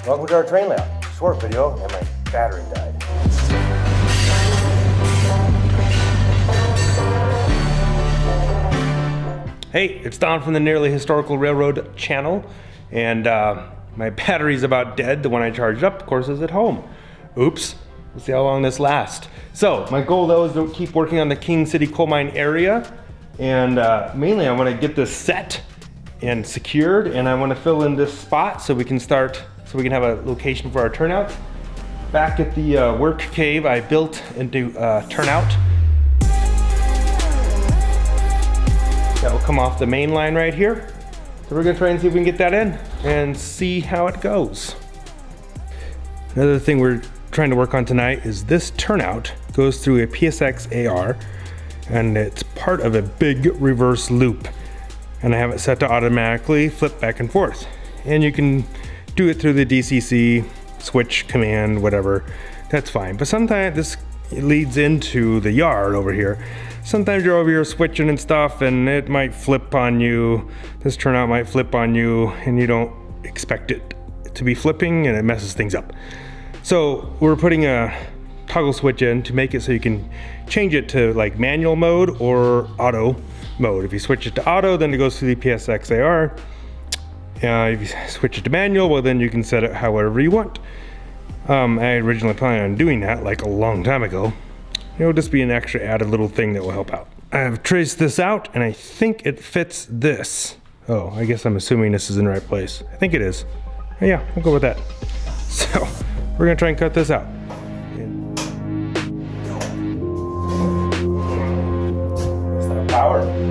Welcome to our train layout. Short video, and my battery died. Hey, it's Don from the Nearly Historical Railroad channel, and my battery's about dead. The one I charged up, of course, is at home. Oops. We'll see how long this lasts. So my goal though is to keep working on the King City coal mine area, and mainly I want to get this set and secured, and I want to fill in this spot so we can start, so we can have a location for our turnouts. Back at the work cave, I built into turnout. That will come off the main line right here. So we're gonna try and see if we can get that in and see how it goes. Another thing we're trying to work on tonight is this turnout goes through a PSX-AR, and it's part of a big reverse loop. And I have it set to automatically flip back and forth. And you can do it through the DCC switch command, whatever, that's fine. But sometimes this leads into the yard over here. Sometimes you're over here switching and stuff, and it might flip on you. This turnout might flip on you, and you don't expect it to be flipping, and it messes things up. So we're putting a toggle switch in to make it so you can change it to like manual mode or auto mode. If you switch it to auto, then it goes through the PSX-AR. If you switch it to manual, well then you can set it however you want. I originally planned on doing that like a long time ago. It'll just be an extra added little thing that will help out. I've traced this out, and I think it fits this. Oh, I guess I'm assuming this is in the right place. I think it is. Yeah, I'll go with that. So we're gonna try and cut this out. Is that power?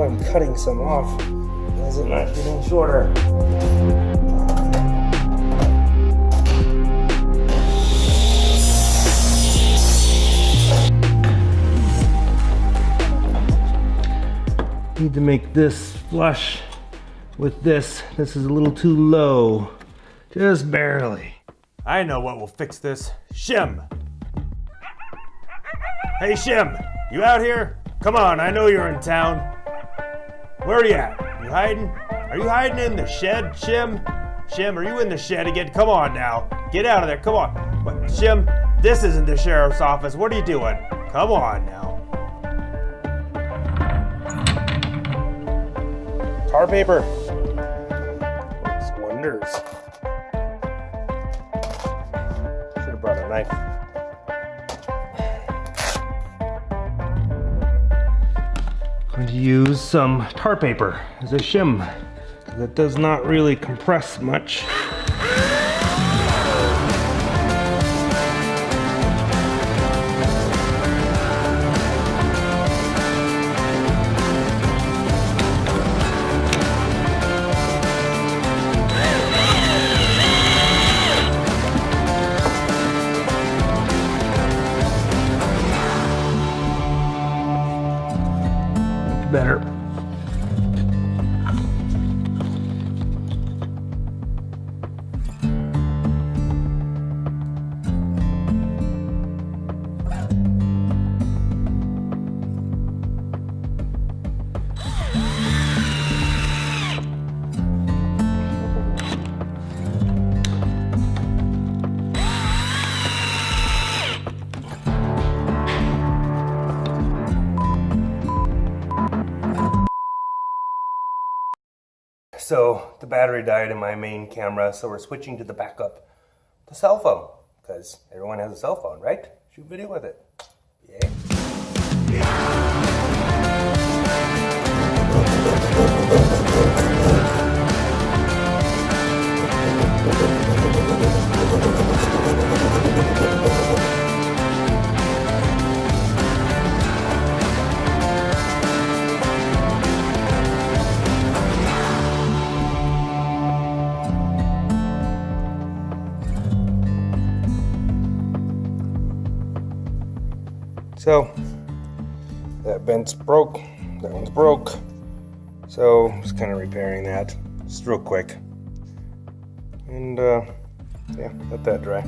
I'm cutting some off. Why is it not getting shorter? Need to make this flush with this. This is a little too low. Just barely. I know what will fix this. Shim! Hey Shim, you out here? Come on, I know you're in town. Where are you at? You hiding? Are you hiding in the shed, Shim? Shim, are you in the shed again? Come on now. Get out of there, come on. What, Shim, this isn't the sheriff's office. What are you doing? Come on now. Tar paper. Works wonders. Should have brought a knife. I'm going to use some tar paper as a shim, because it does not really compress much. Better. So the battery died in my main camera, so we're switching to the backup the cell phone, because everyone has a cell phone, right? Shoot video with it. Yeah. So that vent's broke, that one's broke. So just kind of repairing that, just real quick. And yeah, let that dry.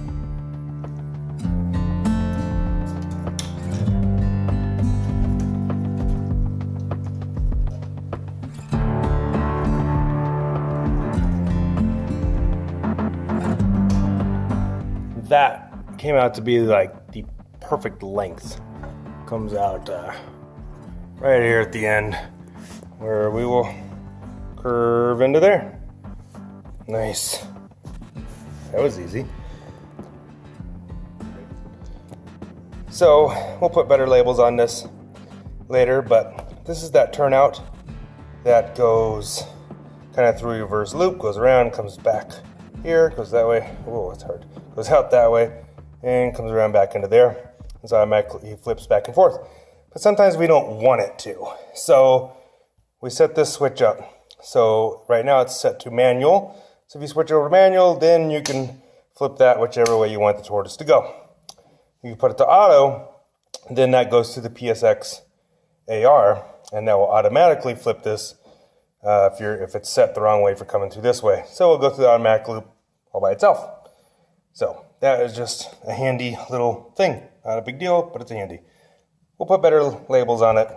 That came out to be like the perfect length. Comes out right here at the end where we will curve into there. Nice. That was easy. So we'll put better labels on this later, but this is that turnout that goes kind of through reverse loop, goes around, comes back here, goes that way. Whoa, it's hard. Goes out that way and comes around back into there. So automatically he flips back and forth. But sometimes we don't want it to. So we set this switch up. So right now it's set to manual. So if you switch over to manual, then you can flip that whichever way you want the tortoise to go. You can put it to auto, then that goes to the PSX-AR, and that will automatically flip this if it's set the wrong way for coming through this way. So it'll go through the automatic loop all by itself. So that is just a handy little thing. Not a big deal, but it's handy. We'll put better labels on it,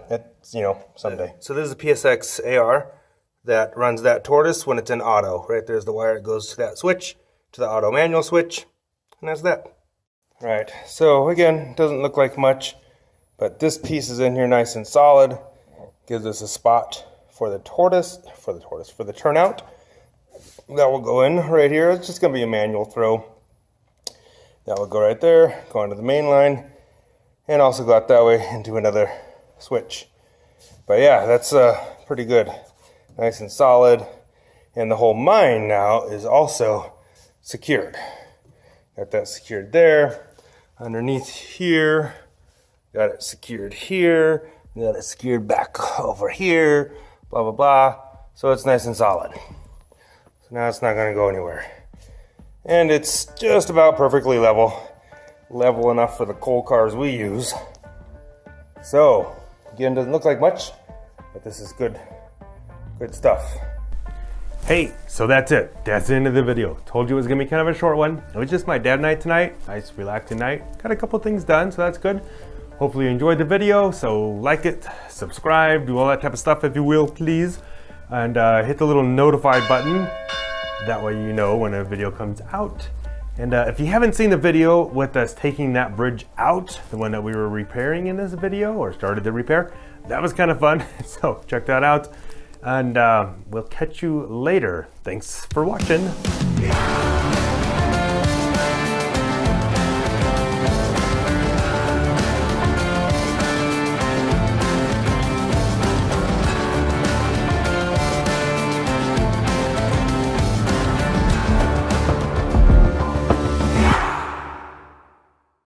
someday. So this is a PSX-AR that runs that tortoise when it's in auto. Right there's the wire that goes to that switch, to the auto manual switch, and that's that. Right, so again, doesn't look like much, but this piece is in here nice and solid. Gives us a spot for the for the turnout. That will go in right here. It's just gonna be a manual throw. That will go right there, go onto the main line, and also go out that way into another switch. But yeah, that's pretty good. Nice and solid. And the whole mine now is also secured. Got that secured there. Underneath here. Got it secured here. Got it secured back over here. Blah, blah, blah. So it's nice and solid. So now it's not going to go anywhere. And it's just about perfectly level. Level enough for the coal cars we use. So, again, doesn't look like much, but this is good stuff. Hey, so that's it. That's the end of the video. Told you it was gonna be kind of a short one. It was just my dad night tonight. Nice, relaxing night. Got a couple things done, so that's good. Hopefully you enjoyed the video, so like it, subscribe, do all that type of stuff if you will, please. And hit the little notify button. That way you know when a video comes out. And if you haven't seen the video with us taking that bridge out, the one that we were repairing in this video, or started the repair, that was kind of fun. So check that out. And we'll catch you later. Thanks for watching.